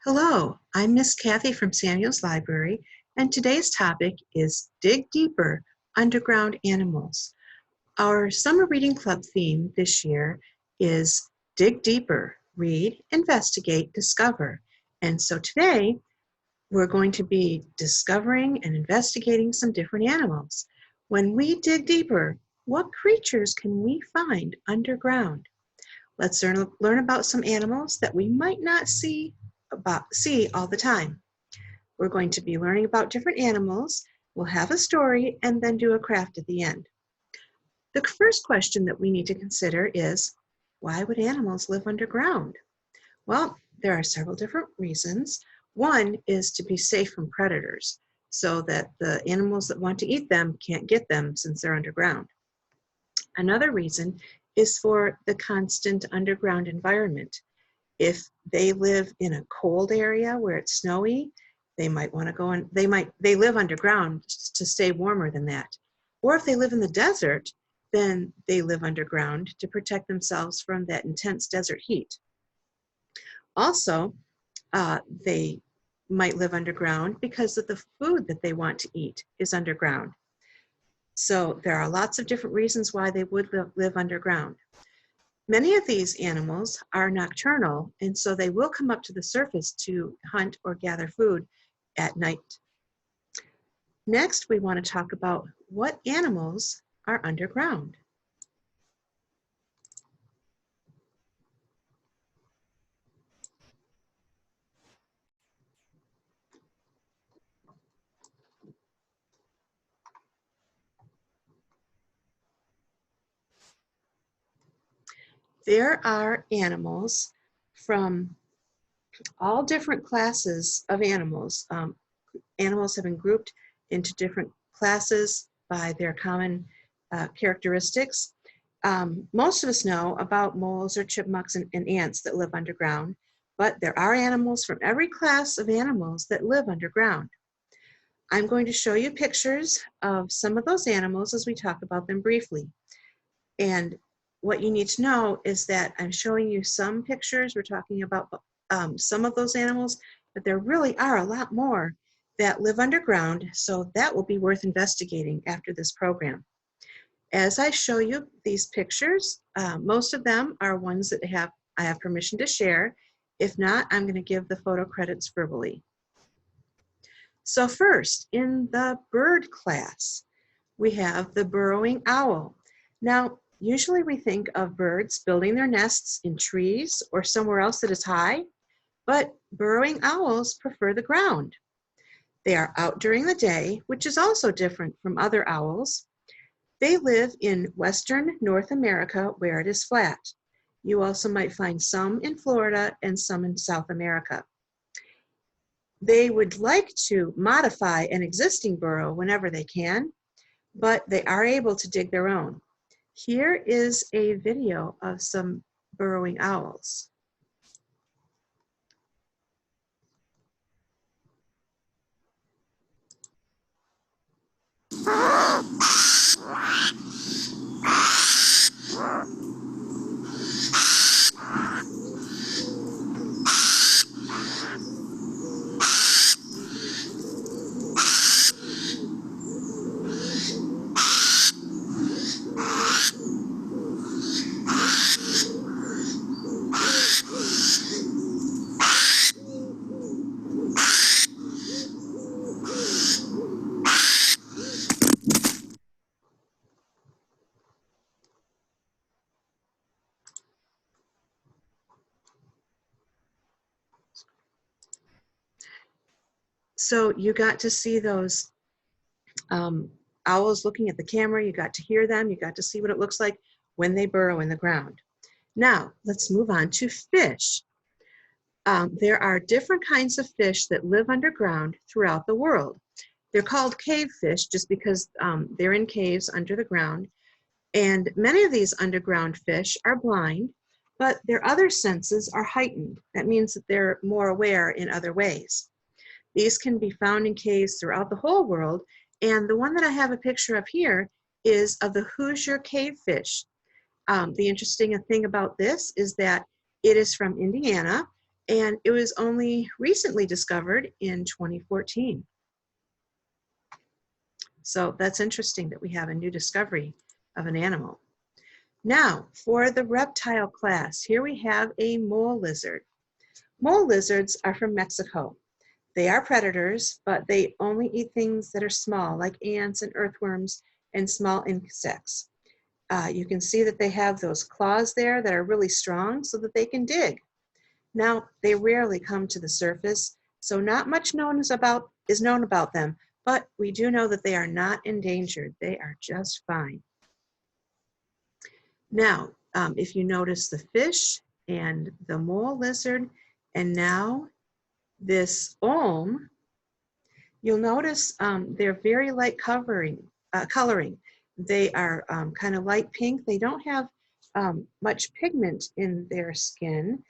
Hello, I'm Miss Kathy from Samuel's Library, and today's topic is Dig Deeper, Underground Animals. Our summer reading club theme this year is Dig Deeper, Read, Investigate, Discover. And so today we're going to be discovering and investigating some different animals. When we dig deeper, what creatures can we find underground? Let's learn about some animals that we might not see all the time. We're going to be learning about different animals. We'll have a story and then do a craft at the end. The first question that we need to consider is, why would animals live underground? Well, there are several different reasons. One is to be safe from predators, so that the animals that want to eat them can't get them since they're underground. Another reason is for the constant underground environment. If they live in a cold area where it's snowy, they might want to go and they live underground to stay warmer than that. Or if they live in the desert, then they live underground to protect themselves from that intense desert heat. Also, they might live underground because of the food that they want to eat is underground. So there are lots of different reasons why they would live underground. Many of these animals are nocturnal, and so they will come up to the surface to hunt or gather food at night. Next, we want to talk about what animals are underground. There are animals from all different classes of animals. Animals have been grouped into different classes by their common characteristics. Most of us know about moles or chipmunks and ants that live underground, but there are animals from every class of animals that live underground. I'm going to show you pictures of some of those animals as we talk about them briefly. And what you need to know is that I'm showing you some pictures. We're talking about some of those animals, but there really are a lot more that live underground, so that will be worth investigating after this program. As I show you these pictures, most of them are ones that I have permission to share. If not, I'm going to give the photo credits verbally. So first, in the bird class, we have the burrowing owl. Now, usually we think of birds building their nests in trees or somewhere else that is high, but burrowing owls prefer the ground. They are out during the day, which is also different from other owls. They live in Western North America where it is flat. You also might find some in Florida and some in South America. They would like to modify an existing burrow whenever they can, but they are able to dig their own. Here is a video of some burrowing owls. So you got to see those owls looking at the camera, you got to hear them, you got to see what it looks like when they burrow in the ground. Now, let's move on to fish. There are different kinds of fish that live underground throughout the world. They're called cave fish just because they're in caves under the ground. And many of these underground fish are blind, but their other senses are heightened. That means that they're more aware in other ways. These can be found in caves throughout the whole world, and the one that I have a picture of here is of the Hoosier cavefish. The interesting thing about this is that it is from Indiana, and it was only recently discovered in 2014. So that's interesting that we have a new discovery of an animal. Now, for the reptile class, here we have a mole lizard. Mole lizards are from Mexico. They are predators, but they only eat things that are small, like ants and earthworms and small insects. You can see that they have those claws there that are really strong so that they can dig. Now, they rarely come to the surface, so not much is known about them, but we do know that they are not endangered. They are just fine. Now, if you notice the fish and the mole lizard, and now this olm, you'll notice they're very light coloring. They are kind of light pink. They don't have much pigment in their skin.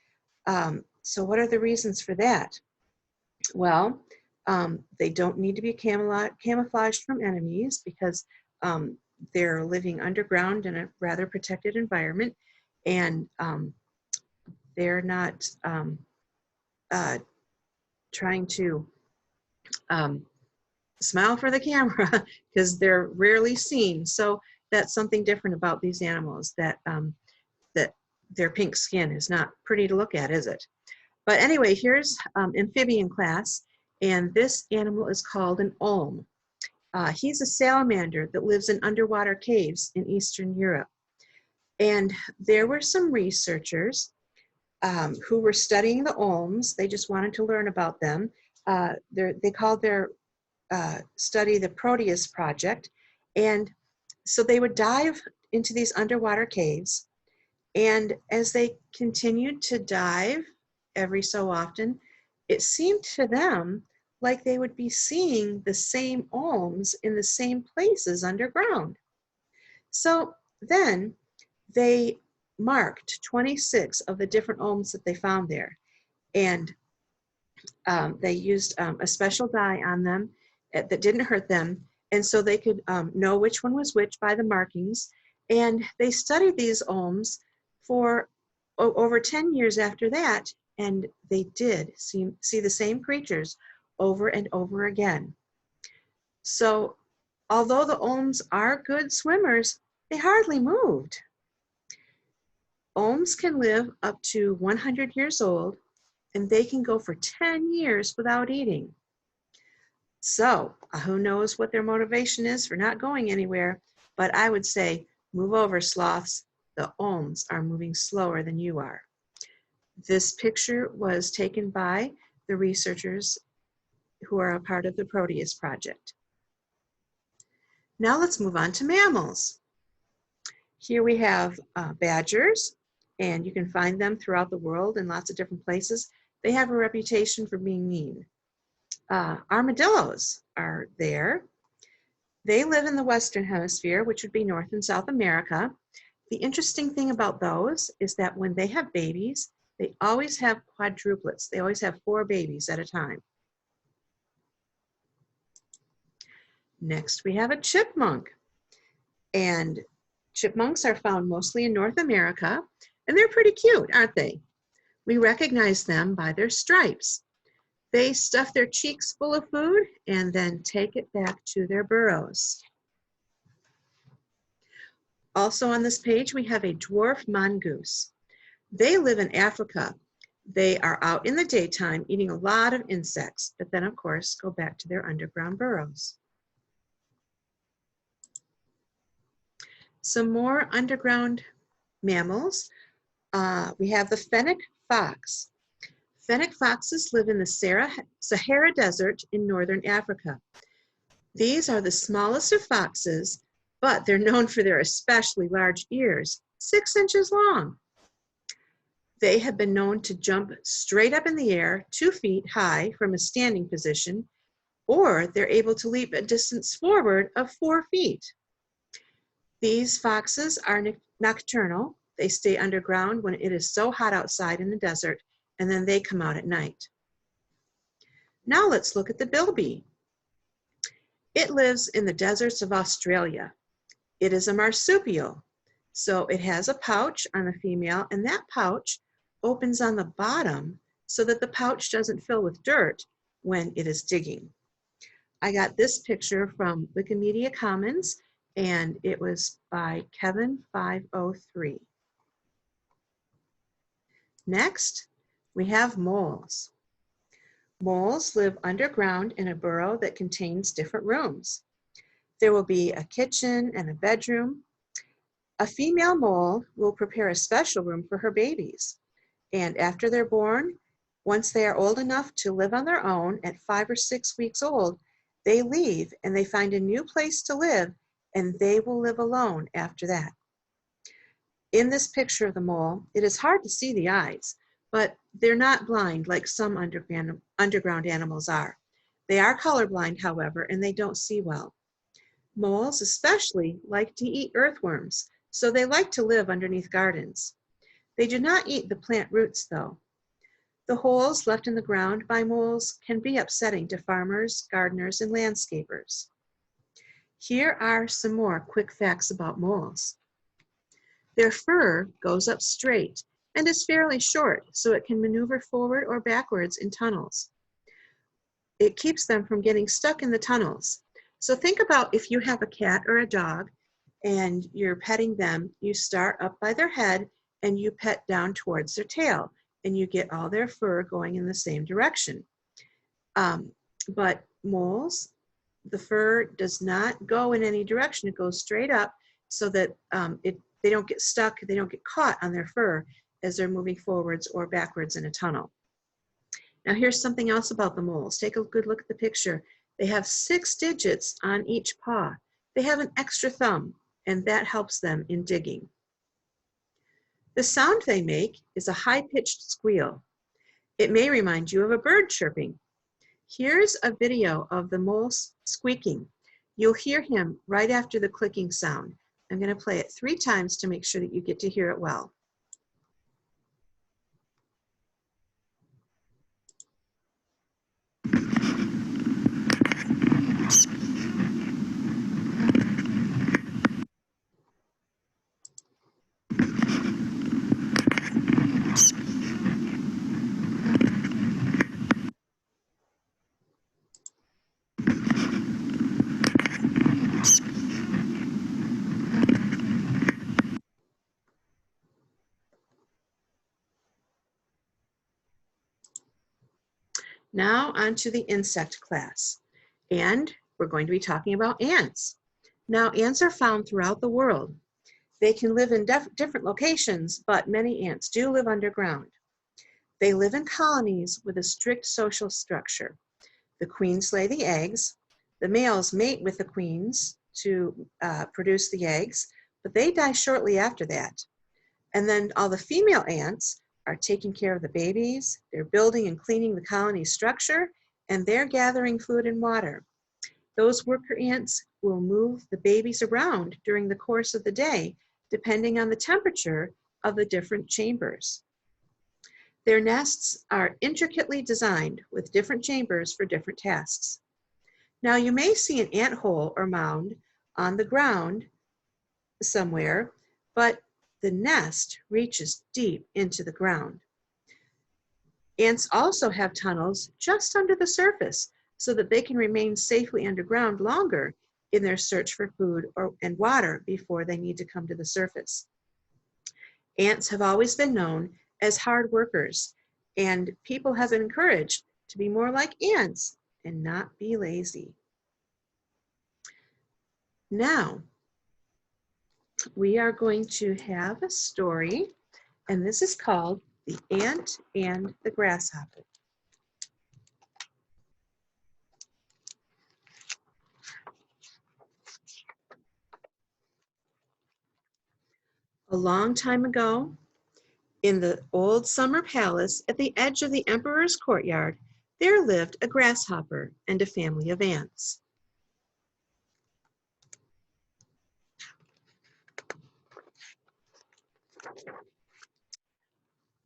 So what are the reasons for that? Well, they don't need to be camouflaged from enemies because they're living underground in a rather protected environment, and they're not trying to smile for the camera because they're rarely seen. So that's something different about these animals, that that their pink skin is not pretty to look at, is it? But anyway, here's amphibian class, and this animal is called an olm. He's a salamander that lives in underwater caves in Eastern Europe. And there were some researchers who were studying the olms. They just wanted to learn about them. They called their study the Proteus Project. And so they would dive into these underwater caves. And as they continued to dive every so often, it seemed to them like they would be seeing the same olms in the same places underground. So then they marked 26 of the different olms that they found there. And they used a special dye on them that didn't hurt them. And so they could know which one was which by the markings. And they studied these olms for over 10 years after that. And they did see the same creatures over and over again. So although the olms are good swimmers, they hardly moved. Olms can live up to 100 years old, and they can go for 10 years without eating. So who knows what their motivation is for not going anywhere, but I would say, move over, sloths. The olms are moving slower than you are. This picture was taken by the researchers who are a part of the Proteus Project. Now let's move on to mammals. Here we have badgers, and you can find them throughout the world in lots of different places. They have a reputation for being mean. Armadillos are there. They live in the Western Hemisphere, which would be North and South America. The interesting thing about those is that when they have babies, they always have quadruplets. They always have 4 babies at a time. Next, we have a chipmunk. And chipmunks are found mostly in North America, and they're pretty cute, aren't they? We recognize them by their stripes. They stuff their cheeks full of food and then take it back to their burrows. Also on this page, we have a dwarf mongoose. They live in Africa. They are out in the daytime eating a lot of insects, but then of course go back to their underground burrows. Some more underground mammals. We have the fennec fox. Fennec foxes live in the Sahara Desert in northern Africa. These are the smallest of foxes, but they're known for their especially large ears, 6 inches long. They have been known to jump straight up in the air, 2 feet high from a standing position, or they're able to leap a distance forward of 4 feet. These foxes are nocturnal. They stay underground when it is so hot outside in the desert, and then they come out at night. Now let's look at the bilby. It lives in the deserts of Australia. It is a marsupial, so it has a pouch on the female, and that pouch opens on the bottom so that the pouch doesn't fill with dirt when it is digging. I got this picture from Wikimedia Commons, and it was by Kevin503. Next, we have moles. Moles live underground in a burrow that contains different rooms. There will be a kitchen and a bedroom. A female mole will prepare a special room for her babies. And after they're born, once they are old enough to live on their own at 5 or 6 weeks old, they leave and they find a new place to live, and they will live alone after that. In this picture of the mole, it is hard to see the eyes, but they're not blind like some underground animals are. They are colorblind, however, and they don't see well. Moles especially like to eat earthworms, so they like to live underneath gardens. They do not eat the plant roots, though. The holes left in the ground by moles can be upsetting to farmers, gardeners, and landscapers. Here are some more quick facts about moles. Their fur goes up straight and is fairly short, so it can maneuver forward or backwards in tunnels. It keeps them from getting stuck in the tunnels. So think about if you have a cat or a dog and you're petting them, you start up by their head and you pet down towards their tail, and you get all their fur going in the same direction. But moles, the fur does not go in any direction. It goes straight up so that they don't get stuck, they don't get caught on their fur as they're moving forwards or backwards in a tunnel. Now here's something else about the moles. Take a good look at the picture. They have 6 digits on each paw. They have an extra thumb, and that helps them in digging. The sound they make is a high-pitched squeal. It may remind you of a bird chirping. Here's a video of the mole squeaking. You'll hear him right after the clicking sound. I'm going to play it 3 times to make sure that you get to hear it well. Now onto the insect class, and we're going to be talking about ants. Now ants are found throughout the world. They can live in different locations, but many ants do live underground. They live in colonies with a strict social structure. The queens lay the eggs, the males mate with the queens to produce the eggs, but they die shortly after that. And then all the female ants are taking care of the babies, they're building and cleaning the colony structure, and they're gathering food and water. Those worker ants will move the babies around during the course of the day, depending on the temperature of the different chambers. Their nests are intricately designed with different chambers for different tasks. Now you may see an ant hole or mound on the ground somewhere, but the nest reaches deep into the ground. Ants also have tunnels just under the surface so that they can remain safely underground longer in their search for food and water before they need to come to the surface. Ants have always been known as hard workers, and people have been encouraged to be more like ants and not be lazy. Now, we are going to have a story, and this is called The Ant and the Grasshopper. A long time ago, in the old summer palace at the edge of the emperor's courtyard, there lived a grasshopper and a family of ants.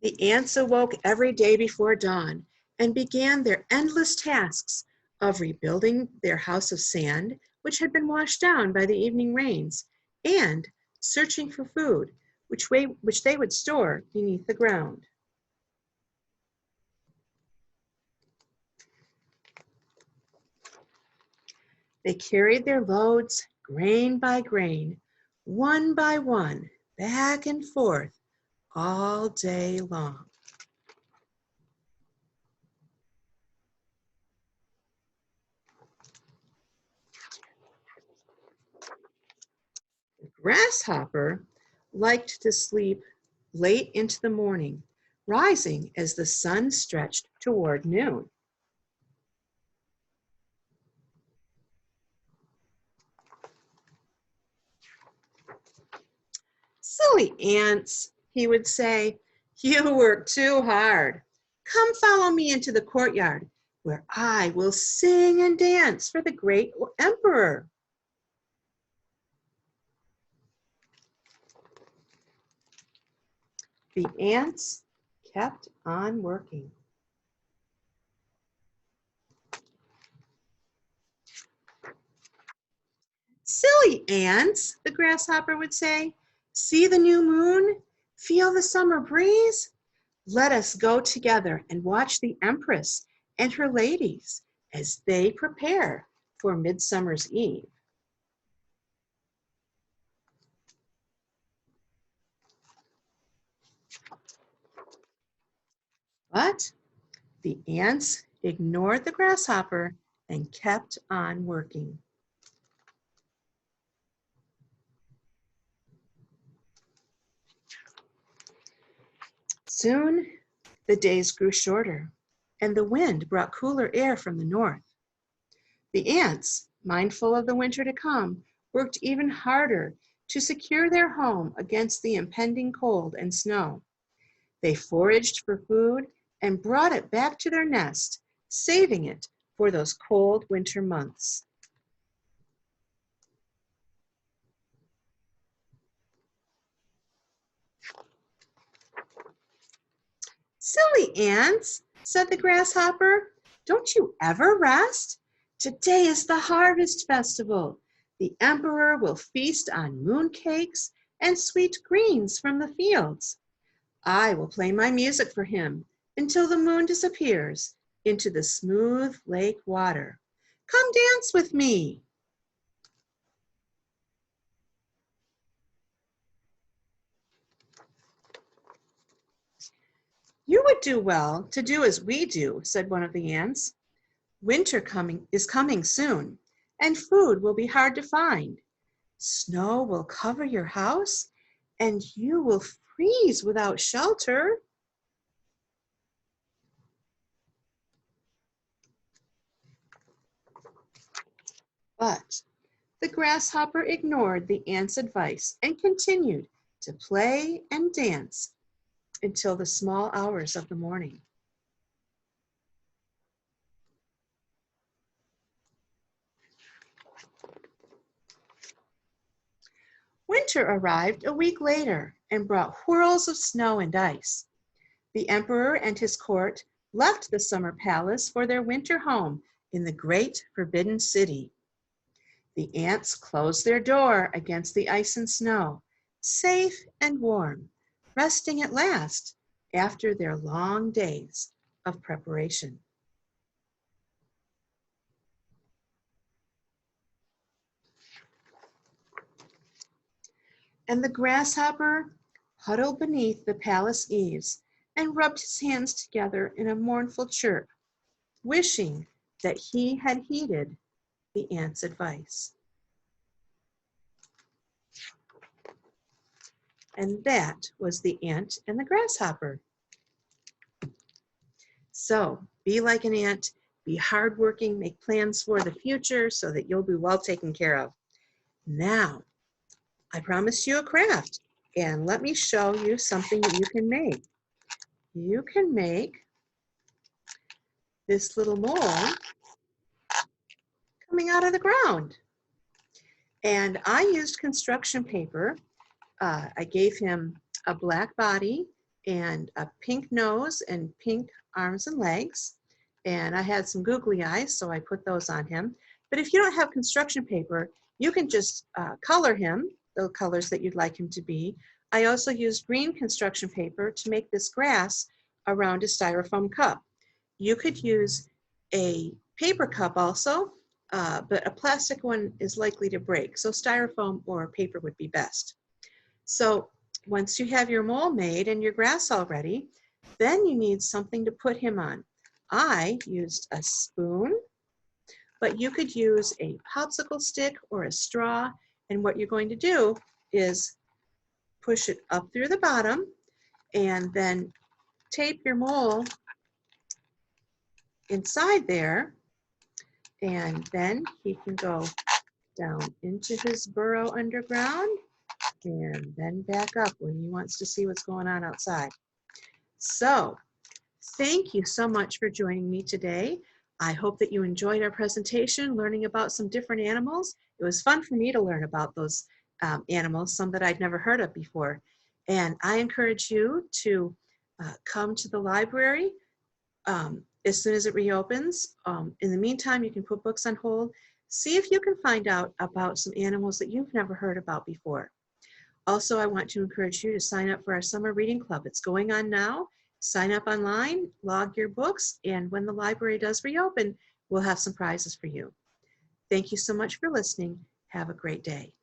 The ants awoke every day before dawn and began their endless tasks of rebuilding their house of sand, which had been washed down by the evening rains, and searching for food, which they would store beneath the ground. They carried their loads grain by grain, one by one, back and forth all day long. The grasshopper liked to sleep late into the morning, rising as the sun stretched toward noon. "Silly ants," he would say, "you work too hard. Come follow me into the courtyard, where I will sing and dance for the great emperor." The ants kept on working. "Silly ants," the grasshopper would say, "see the new moon? Feel the summer breeze? Let us go together and watch the empress and her ladies as they prepare for Midsummer's Eve." But the ants ignored the grasshopper and kept on working. Soon the days grew shorter, and the wind brought cooler air from the north. The ants, mindful of the winter to come, worked even harder to secure their home against the impending cold and snow. They foraged for food and brought it back to their nest, saving it for those cold winter months. "Silly ants," said the grasshopper, "don't you ever rest? Today is the harvest festival. The emperor will feast on mooncakes and sweet greens from the fields. I will play my music for him until the moon disappears into the smooth lake water. Come dance with me." "You would do well to do as we do," said one of the ants. "Winter is coming soon, and food will be hard to find. Snow will cover your house, and you will freeze without shelter." But the grasshopper ignored the ant's advice and continued to play and dance until the small hours of the morning. Winter arrived a week later and brought whirls of snow and ice. The emperor and his court left the summer palace for their winter home in the great forbidden city. The ants closed their door against the ice and snow, safe and warm, resting at last after their long days of preparation. And the grasshopper huddled beneath the palace eaves and rubbed his hands together in a mournful chirp, wishing that he had heeded the ant's advice. And that was the ant and the grasshopper. So be like an ant, be hardworking, make plans for the future so that you'll be well taken care of. Now, I promised you a craft, and let me show you something that you can make. You can make this little mole coming out of the ground. And I used construction paper. I gave him a black body and a pink nose and pink arms and legs. And I had some googly eyes, so I put those on him. But if you don't have construction paper, you can just color him, the colors that you'd like him to be. I also used green construction paper to make this grass around a styrofoam cup. You could use a paper cup also, but a plastic one is likely to break. So styrofoam or paper would be best. So once you have your mole made and your grass all ready, then you need something to put him on. I used a spoon, but you could use a popsicle stick or a straw. And what you're going to do is push it up through the bottom and then tape your mole inside there. And then he can go down into his burrow underground and then back up when he wants to see what's going on outside. So thank you so much for joining me today. I hope that you enjoyed our presentation, learning about some different animals. It was fun for me to learn about those animals, some that I'd never heard of before. And I encourage you to come to the library as soon as it reopens. In the meantime, you can put books on hold. See if you can find out about some animals that you've never heard about before. Also, I want to encourage you to sign up for our summer reading club. It's going on now. Sign up online, log your books, and when the library does reopen, we'll have some prizes for you. Thank you so much for listening. Have a great day.